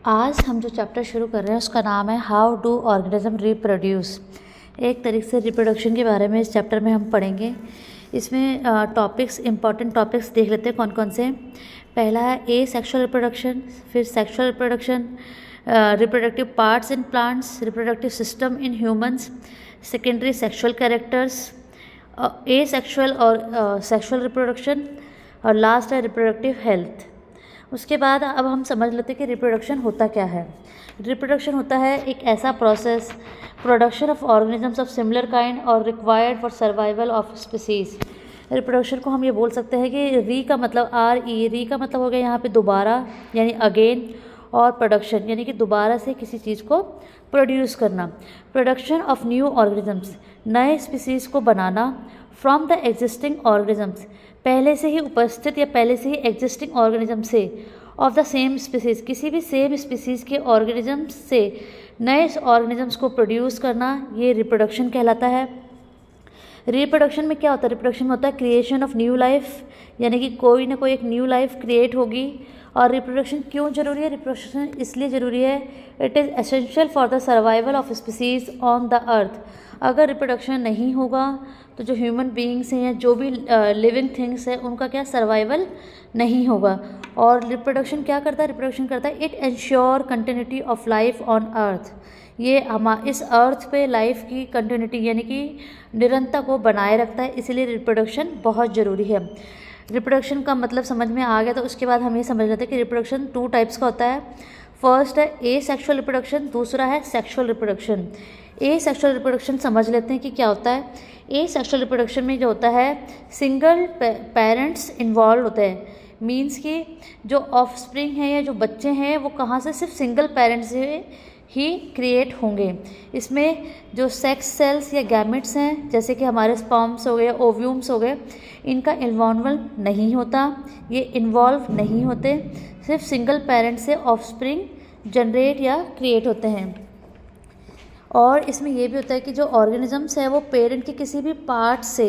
आज हम जो चैप्टर शुरू कर रहे हैं उसका नाम है हाउ डू ऑर्गेनिज्म रिप्रोड्यूस। एक तरीके से रिप्रोडक्शन के बारे में इस चैप्टर में हम पढ़ेंगे। इसमें टॉपिक्स इंपॉर्टेंट टॉपिक्स देख लेते हैं कौन कौन से। पहला है ए सेक्शुअल रिप्रोडक्शन, फिर sexual reproduction, reproductive parts in plants, reproductive system in humans, secondary sexual characters, A sexual और सेक्शुअल रिप्रोडक्शन, और लास्ट है रिप्रोडक्टिव हेल्थ। उसके बाद अब हम समझ लेते हैं कि रिप्रोडक्शन होता क्या है। रिप्रोडक्शन होता है एक ऐसा process, production of organisms of similar kind और required for survival of species. Reproduction को हम ये बोल सकते हैं कि री का मतलब री का मतलब हो गया यहाँ पे दोबारा यानी अगेन, और प्रोडक्शन यानी कि दोबारा से किसी चीज़ को प्रोड्यूस करना। प्रोडक्शन ऑफ न्यू ऑर्गेनिजम्स, नए स्पीसीज को बनाना, फ्रॉम द एग्जिस्टिंग ऑर्गेनिजम्स, पहले से ही उपस्थित या पहले से ही एग्जिस्टिंग ऑर्गेनिज्म से, ऑफ द सेम स्पीसीज, किसी भी सेम स्पीसीज के ऑर्गेनिजम्स से नए ऑर्गेनिजम्स को प्रोड्यूस करना, ये रिप्रोडक्शन कहलाता है। रिप्रोडक्शन में क्या होता है? रिप्रोडक्शन में होता है क्रिएशन ऑफ न्यू लाइफ, यानी कि कोई ना कोई एक न्यू लाइफ क्रिएट होगी। और रिप्रोडक्शन क्यों जरूरी है? रिप्रोडक्शन इसलिए ज़रूरी है, it is essential for the survival of species on the earth. अगर रिप्रोडक्शन नहीं होगा तो जो ह्यूमन बीइंग्स हैं या जो भी लिविंग थिंग्स हैं उनका क्या सर्वाइवल नहीं होगा। और रिप्रोडक्शन क्या करता है? रिप्रोडक्शन करता है it ensure continuity of life on earth. ये इस अर्थ पे लाइफ की कंटिन्यूटी यानी कि निरंतरता को बनाए रखता है, इसीलिए रिप्रोडक्शन बहुत ज़रूरी है। रिप्रोडक्शन का मतलब समझ में आ गया तो उसके बाद हम ये समझ लेते हैं कि रिप्रोडक्शन 2 टाइप्स का होता है। फर्स्ट है ए सेक्शुअल रिप्रोडक्शन, दूसरा है सेक्शुअल रिप्रोडक्शन। ए सेक्शुअल रिप्रोडक्शन समझ लेते हैं कि क्या होता है। ए सेक्शुअल रिप्रोडक्शन में जो होता है सिंगल पेरेंट्स इन्वॉल्व होते हैं, मीन्स कि जो ऑफस्प्रिंग है या जो बच्चे हैं वो कहाँ से, सिर्फ सिंगल पेरेंट्स से ही क्रिएट होंगे। इसमें जो सेक्स सेल्स या गैमेट्स हैं जैसे कि हमारे स्पर्म्स हो गए, ओव्यूम्स हो गए, इनका इन्वॉल्वमेंट नहीं होता, ये इन्वॉल्व नहीं होते, सिर्फ सिंगल पेरेंट से ऑफस्प्रिंग जनरेट या क्रिएट होते हैं। और इसमें यह भी होता है कि जो ऑर्गेनिजम्स है वो पेरेंट के किसी भी पार्ट से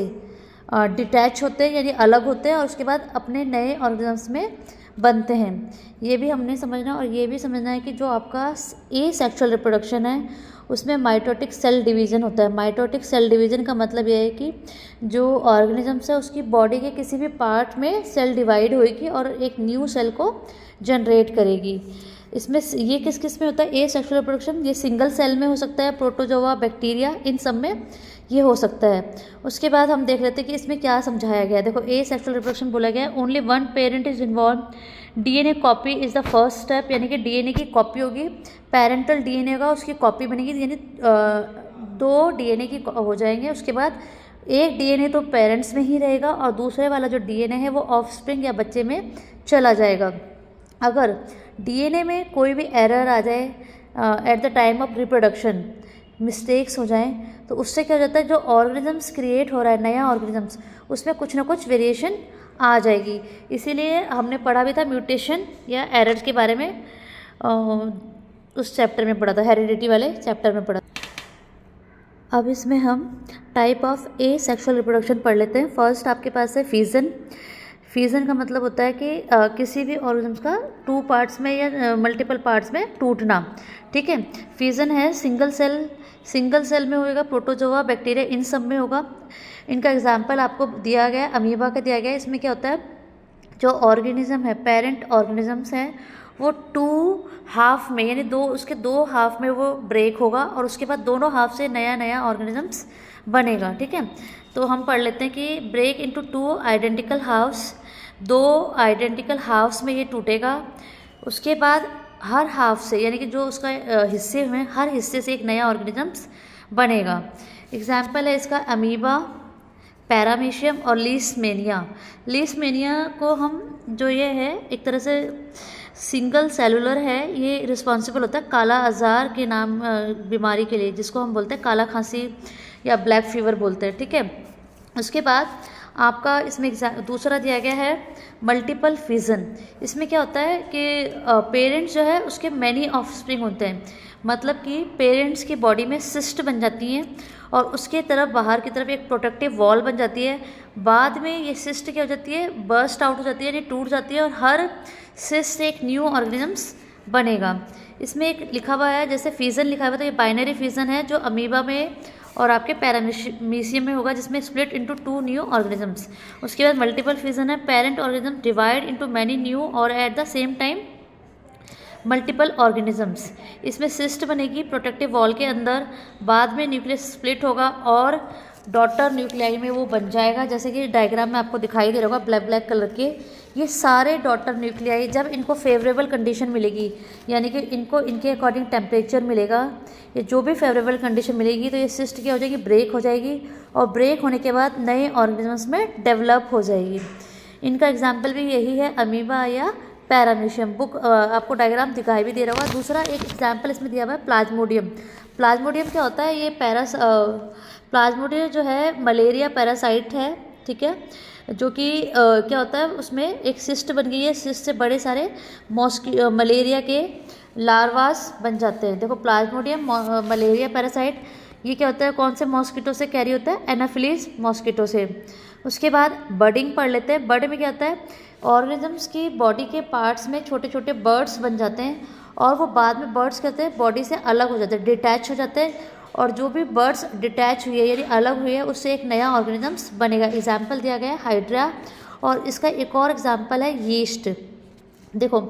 डिटैच होते हैं यानी अलग होते हैं और उसके बाद अपने नए ऑर्गेनिजम्स में बनते हैं। ये भी हमने समझना, और ये भी समझना है कि जो आपका ए सेक्शुअल रिप्रोडक्शन है उसमें माइटोटिक सेल डिवीज़न होता है। माइटोटिक सेल डिवीज़न का मतलब ये है कि जो ऑर्गेनिजम्स है उसकी बॉडी के किसी भी पार्ट में सेल डिवाइड होएगी और एक न्यू सेल को जनरेट करेगी। इसमें ये किस किस में होता है ए सेक्शुअल रिप्रोडक्शन? ये सिंगल सेल में हो सकता है, प्रोटोजोआ, बैक्टीरिया, इन सब में ये हो सकता है। उसके बाद हम देख लेते हैं कि इसमें क्या समझाया गया है। देखो ए सेक्शुअल रिप्रोडक्शन बोला गया है only one parent is involve, DNA copy is the first step, यानी कि डीएनए की कॉपी होगी, पेरेंटल डीएनए का उसकी कॉपी बनेगी, यानी 2 डीएनए की हो जाएंगे। उसके बाद एक डीएनए तो पेरेंट्स में ही रहेगा और दूसरे वाला जो डीएनए है वो ऑफस्प्रिंग या बच्चे में चला जाएगा। अगर डीएनए में कोई भी एरर आ जाए at the time of reproduction, mistakes हो जाएं, तो उससे क्या हो जाता है, जो ऑर्गेनिजम्स क्रिएट हो रहा है नया ऑर्गेनिजम्स, उसमें कुछ ना कुछ वेरिएशन आ जाएगी। इसीलिए हमने पढ़ा भी था म्यूटेशन या एरर्स के बारे में, उस चैप्टर में पढ़ा था, हेरिडिटी वाले चैप्टर में पढ़ा। अब इसमें हम type of A sexual reproduction पढ़ लेते हैं। फर्स्ट आपके पास है फीजन। फीजन का मतलब होता है कि किसी भी ऑर्गेनिज्म का 2 पार्ट्स में या मल्टीपल पार्ट्स में टूटना। ठीक है, फीजन है सिंगल सेल में होगा, प्रोटोजोआ, बैक्टीरिया, इन सब में होगा। इनका एग्जाम्पल आपको दिया गया है, अमीबा का दिया गया है। इसमें क्या होता है, जो ऑर्गेनिज्म है, पेरेंट ऑर्गेनिजम्स हैं, वो 2 हाफ में यानी उसके 2 हाफ में वो ब्रेक होगा और उसके बाद दोनों हाफ से नया नया ऑर्गेनिजम्स बनेगा। ठीक है, तो हम पढ़ लेते हैं कि break into 2 identical halves, 2 identical halves में ये टूटेगा। उसके बाद हर हाफ से यानी कि जो उसका हिस्से में, हर हिस्से से एक नया ऑर्गेनिजम्स बनेगा। एग्जाम्पल है इसका अमीबा, पैरामीशियम और लीशमेनिया। लीशमेनिया को हम जो ये है एक तरह से सिंगल सेलुलर है, ये रिस्पॉन्सिबल होता है काला अज़ार के नाम बीमारी के लिए, जिसको हम बोलते हैं काला खांसी या ब्लैक फीवर बोलते हैं। ठीक है, उसके बाद आपका इसमें दूसरा दिया गया है मल्टीपल फिजन। इसमें क्या होता है कि पेरेंट्स जो है उसके मैनी ऑफस्प्रिंग होते हैं, मतलब कि पेरेंट्स की बॉडी में सिस्ट बन जाती हैं और उसके तरफ बाहर की तरफ एक प्रोटेक्टिव वॉल बन जाती है। बाद में ये सिस्ट क्या हो जाती है, बर्स्ट आउट हो जाती है यानी टूट जाती है और हर सिस्ट से एक न्यू ऑर्गेनिजम्स बनेगा। इसमें एक लिखा हुआ है, जैसे फिजन लिखा हुआ है तो ये बाइनरी फिजन है जो अमीबा में और आपके पैरामीशियम में होगा, जिसमें स्प्लिट इनटू 2 न्यू ऑर्गेनिजम्स। उसके बाद मल्टीपल फिजन है, parent organism divide into many new और at the same time multiple organisms. इसमें सिस्ट बनेगी प्रोटेक्टिव वॉल के अंदर, बाद में न्यूक्लियस स्प्लिट होगा और डॉटर न्यूक्लियाई में वो बन जाएगा, जैसे कि डायग्राम में आपको दिखाई दे रहा होगा ब्लैक ब्लैक कलर के। ये सारे डॉटर न्यूक्लियाई जब इनको फेवरेबल कंडीशन मिलेगी, यानी कि इनको इनके अकॉर्डिंग टेम्परेचर मिलेगा, ये जो भी फेवरेबल कंडीशन मिलेगी, तो ये सिस्ट क्या हो जाएगी, ब्रेक हो जाएगी और ब्रेक होने के बाद नए ऑर्गेनिजम्स में डेवलप हो जाएगी। इनका एग्जाम्पल भी यही है, अमीबा या पैरामीशियम। बुक आपको डायग्राम दिखाई भी दे रहा होगा। दूसरा एक एग्जाम्पल इसमें दिया हुआ है प्लाज्मोडियम। प्लाज्मोडियम क्या होता है, ये प्लाज्मोडियम जो है मलेरिया पैरासाइट है, ठीक है, जो कि क्या होता है, उसमें एक सिस्ट बन गई है, सिस्ट से बड़े सारे मलेरिया के लार्वास बन जाते हैं। देखो प्लाज्मोडियम मलेरिया पैरासाइट, ये क्या होता है, कौन से मॉस्किटो से कैरी होता है, एनाफिलीज मॉस्किटो से। उसके बाद बर्डिंग पढ़ लेते हैं। बर्ड में क्या होता है, ऑर्गेनिजम्स की बॉडी के पार्ट्स में छोटे छोटे बर्ड्स बन जाते हैं और वो बाद में बर्ड्स कहते हैं बॉडी से अलग हो जाते हैं, डिटैच हो जाते हैं, और जो भी बर्ड्स डिटैच हुई है यानी अलग हुई है उससे एक नया ऑर्गेनिजम्स बनेगा। एग्जाम्पल दिया गया है हाइड्रा, और इसका एक और एग्जाम्पल है यीस्ट। देखो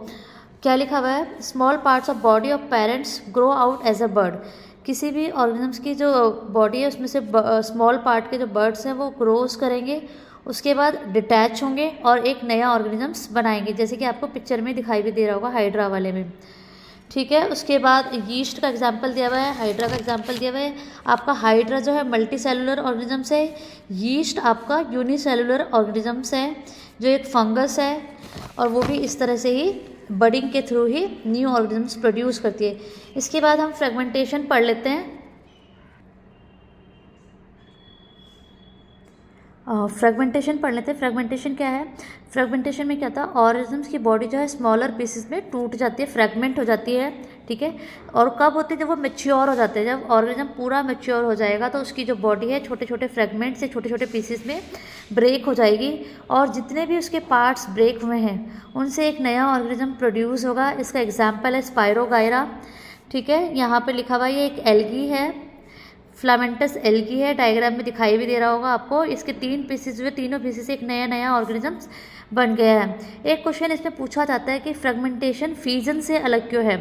क्या लिखा हुआ है, small parts of body of parents grow out as a bird. किसी भी ऑर्गेनिजम्स की जो बॉडी है उसमें से स्मॉल पार्ट के जो बर्ड्स हैं वो ग्रोज करेंगे, उसके बाद डिटैच होंगे और एक नया ऑर्गेनिजम्स बनाएंगे, जैसे कि आपको पिक्चर में दिखाई भी दे रहा होगा हाइड्रा वाले में, ठीक है। उसके बाद यीस्ट का एग्जाम्पल दिया हुआ है, हाइड्रा का एग्जाम्पल दिया हुआ है। आपका हाइड्रा जो है मल्टी सेलुलर ऑर्गेनिजम्स है, यीस्ट आपका यूनिसेलुलर ऑर्गेनिजम्स है जो एक फंगस है, और वो भी इस तरह से ही बडिंग के थ्रू ही न्यू ऑर्गेनिजम्स प्रोड्यूस करती है। इसके बाद हम फ्रेगमेंटेशन पढ़ लेते हैं। फ्रेगमेंटेशन पढ़ लेते हैं। फ्रेगमेंटेशन क्या है, फ्रेगमेंटेशन में क्या था, ऑर्गेनिजम्स की बॉडी जो है स्मॉलर पीसेस में टूट जाती है, फ्रेगमेंट हो जाती है, ठीक है। और कब होती है, जब वो मैच्योर हो जाते हैं, जब ऑर्गेनिज्म पूरा मैच्योर हो जाएगा तो उसकी जो बॉडी है छोटे छोटे फ्रेगमेंट से छोटे छोटे पीसेस में ब्रेक हो जाएगी, और जितने भी उसके पार्ट्स ब्रेक हुए हैं उनसे एक नया ऑर्गेनिज्म प्रोड्यूस होगा। इसका एग्जाम्पल है स्पायरोगायरा, ठीक है। यहाँ पर लिखा हुआ ये एक एल्गी है, फ्लामेंटस एल्गी है, डायग्राम में दिखाई भी दे रहा होगा आपको। इसके 3 पीसेस हुए, तीनों पीसेस से एक नया नया ऑर्गेनिजम्स बन गया है। एक क्वेश्चन इसमें पूछा जाता है कि फ्रेगमेंटेशन फीजन से अलग क्यों है।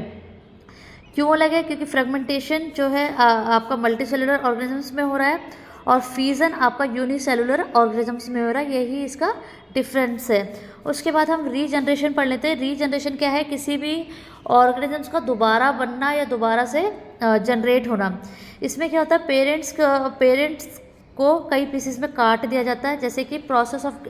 क्यों अलग है, क्योंकि फ्रेगमेंटेशन जो है आपका मल्टी सेलुलर ऑर्गेनिजम्स में हो रहा है और फीजन आपका यूनिसेलुलर ऑर्गेनिजम्स में हो रहा है, यही इसका डिफरेंस है। उसके बाद हम रीजनरेशन पढ़ लेते हैं। रीजनरेशन क्या है, किसी भी ऑर्गेनिजम्स का दोबारा बनना या दोबारा से जनरेट होना। इसमें क्या होता है, पेरेंट्स को कई पीसेस में काट दिया जाता है, जैसे कि process of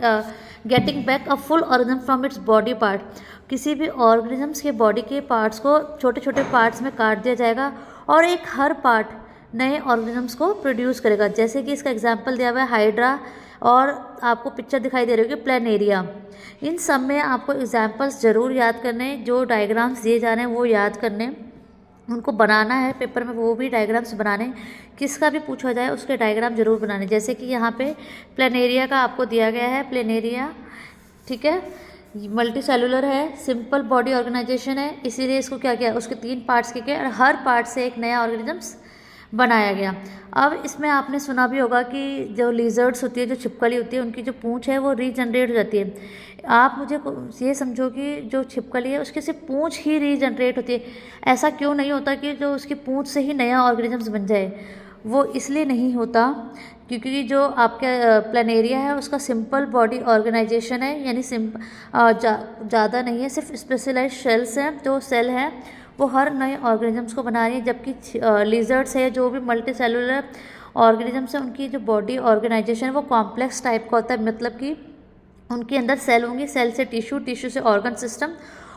getting back a full organism from its body part. किसी भी ऑर्गेनिजम्स के बॉडी के पार्ट्स को छोटे छोटे पार्ट्स में काट दिया जाएगा और एक हर पार्ट नए ऑर्गेनिजम्स को प्रोड्यूस करेगा, जैसे कि इसका एग्जाम्पल दिया हुआ है हाइड्रा, और आपको पिक्चर दिखाई दे रही होगी प्लेनेरिया। इन सब में आपको एग्जाम्पल्स ज़रूर याद करने, जो डायग्राम्स दिए जा रहे हैं वो याद करने, उनको बनाना है पेपर में, वो भी डायग्राम्स बनाने, किसका भी पूछा जाए उसके डायग्राम जरूर बनाने। जैसे कि यहाँ पे प्लेनेरिया का आपको दिया गया है, प्लेनेरिया, ठीक है, मल्टी सेलुलर है, सिंपल बॉडी ऑर्गेनाइजेशन है, इसीलिए इसको क्या किया, उसके 3 पार्ट्स के और हर पार्ट से एक नया ऑर्गेनिजम्स बनाया गया। अब इसमें आपने सुना भी होगा कि जो लिजर्ड्स होती है, जो छिपकली होती है, उनकी जो पूंछ है वो रीजनरेट हो जाती है। आप मुझे ये समझो कि जो छिपकली है उसकी सिर्फ पूंछ ही रीजनरेट होती है। ऐसा क्यों नहीं होता कि जो उसकी पूंछ से ही नया ऑर्गेनिजम्स बन जाए, वो इसलिए नहीं होता क्योंकि जो आपका प्लेनेरिया है उसका सिंपल बॉडी ऑर्गेनाइजेशन है, यानी ज़्यादा नहीं है, सिर्फ स्पेशलाइज्ड सेल्स हैं, जो सेल हैं वो हर नए ऑर्गेनिजम्स को बना रही है। जबकि लिजर्ड्स है, जो भी मल्टी सेलुलर ऑर्गेनिजम्स हैं, उनकी जो बॉडी ऑर्गेनाइजेशन है वो कॉम्प्लेक्स टाइप का होता है, मतलब कि उनके अंदर सेल होंगी, सेल से टिश्यू, टिश्यू से ऑर्गन सिस्टम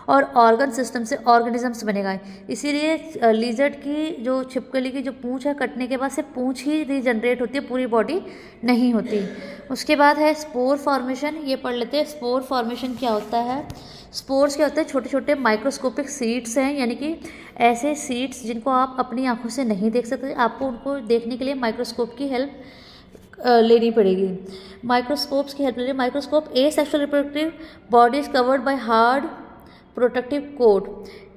और ऑर्गन सिस्टम से ऑर्गेनिजम्स बनेगा। इसीलिए लिजर्ड की जो छिपकली की जो पूंछ है कटने के बाद से पूंछ ही रीजनरेट होती है, पूरी बॉडी नहीं होती। उसके बाद है स्पोर फॉर्मेशन, ये पढ़ लेते हैं। स्पोर फॉर्मेशन क्या होता है, स्पोर्स क्या होते हैं, छोटे छोटे माइक्रोस्कोपिक सीड्स हैं, यानी कि ऐसे सीड्स जिनको आप अपनी आंखों से नहीं देख सकते, आपको उनको देखने के लिए माइक्रोस्कोप की हेल्प लेनी पड़ेगी। माइक्रोस्कोप्स की हेल्प ले, microscope asexual reproductive body is covered by hard protective coat.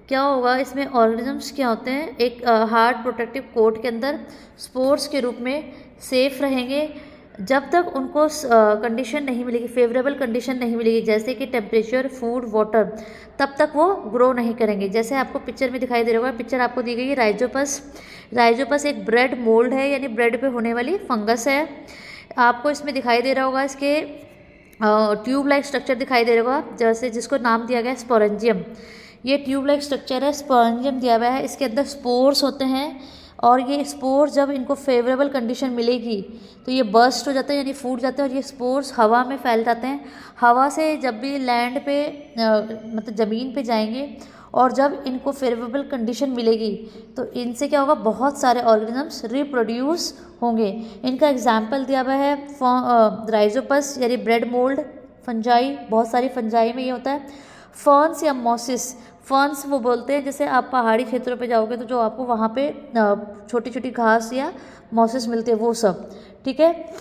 क्या होगा इसमें, ऑर्गेनिजम्स क्या होते हैं, एक हार्ड प्रोटेक्टिव कोट के अंदर स्पोर्स के रूप में सेफ रहेंगे जब तक उनको कंडीशन नहीं मिलेगी, फेवरेबल कंडीशन नहीं मिलेगी, जैसे कि टेम्परेचर, फूड, वाटर, तब तक वो ग्रो नहीं करेंगे। जैसे आपको पिक्चर में दिखाई दे रहा होगा, पिक्चर आपको दी गई है राइजोपस। राइजोपस एक ब्रेड मोल्ड है, यानी ब्रेड पे होने वाली फंगस है। आपको इसमें दिखाई दे रहा होगा, इसके ट्यूब लाइक स्ट्रक्चर दिखाई दे रहा होगा, जैसे जिसको नाम दिया गया है स्पोरेंजियम। ये ट्यूब लाइक स्ट्रक्चर है, स्पोरेंजियम दिया हुआ है, इसके अंदर स्पोर्स होते हैं और ये स्पोर्स जब इनको फेवरेबल कंडीशन मिलेगी तो ये बर्स्ट हो जाते हैं, यानी फूट जाते हैं और ये स्पोर्स हवा में फैल जाते हैं। हवा से जब भी लैंड पे मतलब ज़मीन पे जाएंगे और जब इनको फेवरेबल कंडीशन मिलेगी तो इनसे क्या होगा, बहुत सारे ऑर्गेनिजम्स रिप्रोड्यूस होंगे। इनका एग्जाम्पल दिया हुआ है राइजोपस यानी ब्रेड मोल्ड, फंजाई, बहुत सारी फंजाई में ये होता है, फर्न्स या मॉसिस। फर्न्स वो बोलते हैं, जैसे आप पहाड़ी क्षेत्रों पे जाओगे तो जो आपको वहाँ पे छोटी छोटी घास या मॉसिस मिलते हैं, वो सब, ठीक है।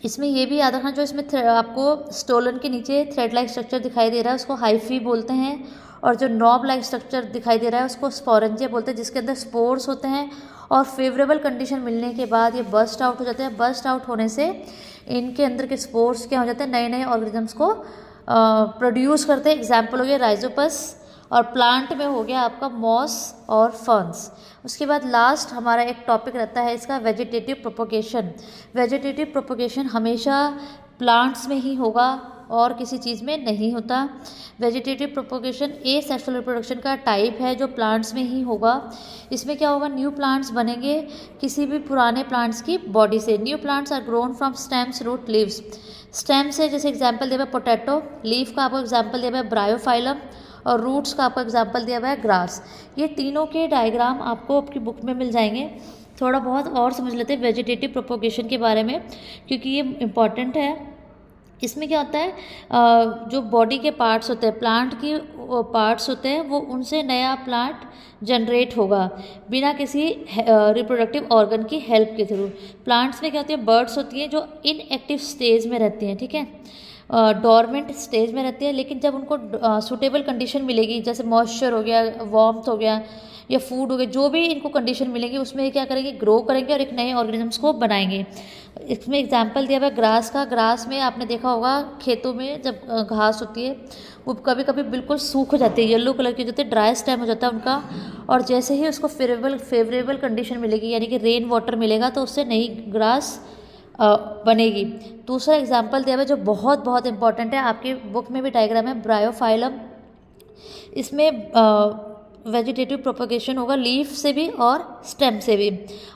इसमें ये भी याद रखना, जो इसमें आपको स्टोलन के नीचे थ्रेड लाइक स्ट्रक्चर दिखाई दे रहा है उसको हाइफी बोलते हैं, और जो नॉब लाइक स्ट्रक्चर दिखाई दे रहा है उसको स्पोरेंजिया बोलते हैं, जिसके अंदर स्पोर्स होते हैं और फेवरेबल कंडीशन मिलने के बाद ये बर्स्ट आउट हो जाते हैं। बर्स्ट आउट होने से इनके अंदर के स्पोर्स क्या हो जाते हैं, नए नए ऑर्गेनिजम्स को प्रोड्यूस करते हैं। एग्जाम्पल हो गया राइजोपस, और प्लांट में हो गया आपका मॉस और फर्न्स। उसके बाद लास्ट हमारा एक टॉपिक रहता है इसका वेजिटेटिव प्रोपोगेशन। वेजिटेटिव प्रोपोगेशन हमेशा प्लांट्स में ही होगा और किसी चीज़ में नहीं होता। वेजिटेटिव प्रोपोगेशन ए सेक्सुअल रिप्रोडक्शन का टाइप है जो प्लांट्स में ही होगा। इसमें क्या होगा, न्यू प्लांट्स बनेंगे किसी भी पुराने प्लांट्स की बॉडी से। New plants are grown from stems, root, leaves. Stem से जैसे एग्जाम्पल दिया हुआ है पोटैटो, लीफ का आपको एग्जाम्पल दिया हुआ है ब्रायोफाइलम, और रूट्स का आपको एग्जाम्पल दिया हुआ है ग्रास। ये तीनों के डायग्राम आपको आपकी बुक में मिल जाएंगे। थोड़ा बहुत और समझ लेते हैं वेजिटेटिव प्रोपोगेशन के बारे में, क्योंकि ये इम्पॉर्टेंट है। इसमें क्या होता है, जो बॉडी के पार्ट्स होते हैं, प्लांट की पार्ट्स होते हैं, वो उनसे नया प्लांट जनरेट होगा बिना किसी रिप्रोडक्टिव ऑर्गन की हेल्प के थ्रू। प्लांट्स में क्या होती है, बर्ड्स होती हैं जो इनएक्टिव स्टेज में रहती हैं, ठीक है, डोरमेंट स्टेज में रहती है, लेकिन जब उनको सूटेबल कंडीशन मिलेगी, जैसे मॉइस्चर हो गया, वार्मथ हो गया या फूड हो गया, जो भी इनको कंडीशन मिलेगी उसमें क्या करेंगे, ग्रो करेंगे और एक नए ऑर्गेनिजम्स को बनाएंगे। इसमें एग्जांपल दिया हुआ है ग्रास का। ग्रास में आपने देखा होगा खेतों में जब घास होती है वो कभी कभी बिल्कुल सूख जाती है, येलो कलर की हो जाती है, ड्राई स्टेम हो जाता है उनका, और जैसे ही उसको फेवरेबल कंडीशन मिलेगी यानी कि रेन वाटर मिलेगा तो उससे नई ग्रास बनेगी। दूसरा एग्जाम्पल दिया हुआ है जो बहुत बहुत इंपॉर्टेंट है, आपकी बुक में भी डायग्राम है, ब्रायोफाइलम। इसमें वेजिटेटिव प्रोपोगेशन होगा लीफ से भी और स्टेम से भी।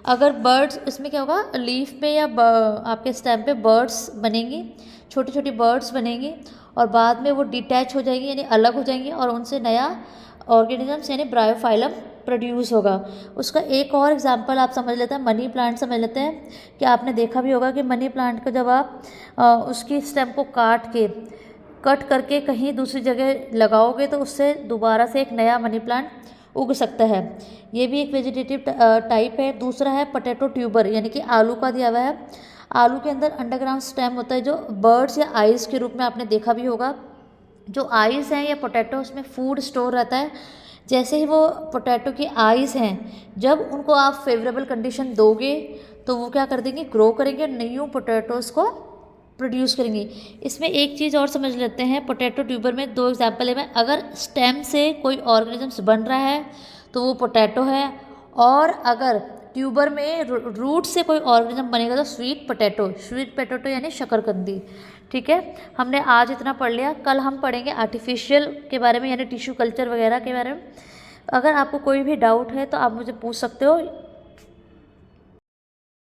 अगर बर्ड्स, इसमें क्या होगा, लीफ पे या आपके स्टेम पे बर्ड्स बनेंगी, छोटी छोटी बर्ड्स बनेंगी और बाद में वो डिटैच हो जाएंगी यानी अलग हो जाएंगी और उनसे नया ऑर्गेनिजम्स यानी ब्रायोफाइलम प्रोड्यूस होगा। उसका एक और एग्जांपल आप समझ लेते हैं, मनी प्लांट समझ लेते हैं कि आपने देखा भी होगा कि मनी प्लांट को जब आप उसकी स्टेम को कट करके कहीं दूसरी जगह लगाओगे तो उससे दोबारा से एक नया मनी प्लांट उग सकता है। ये भी एक वेजिटेटिव टाइप है। दूसरा है पोटैटो ट्यूबर यानी कि आलू का दिया हुआ है। आलू के अंदर अंडरग्राउंड स्टेम होता है जो बर्ड्स या आइज़ के रूप में आपने देखा भी होगा। जो आइज़ हैं या पोटैटो, उसमें फूड स्टोर रहता है। जैसे ही वो पोटैटो की आइज़ हैं, जब उनको आप फेवरेबल कंडीशन दोगे तो वो क्या कर देंगे, ग्रो करेंगे और न्यू पोटैटोज़ को प्रोड्यूस करेंगी। इसमें एक चीज़ और समझ लेते हैं, पोटैटो ट्यूबर में दो एग्जाम्पल है। अगर स्टेम से कोई ऑर्गेनिजम्स बन रहा है तो वो पोटैटो है, और अगर ट्यूबर में रूट से कोई ऑर्गेनिज्म बनेगा तो स्वीट पोटैटो यानी शकरकंदी। ठीक है, हमने आज इतना पढ़ लिया। कल हम पढ़ेंगे आर्टिफिशियल के बारे में यानी टिश्यू कल्चर वगैरह के बारे में। अगर आपको कोई भी डाउट है तो आप मुझे पूछ सकते हो।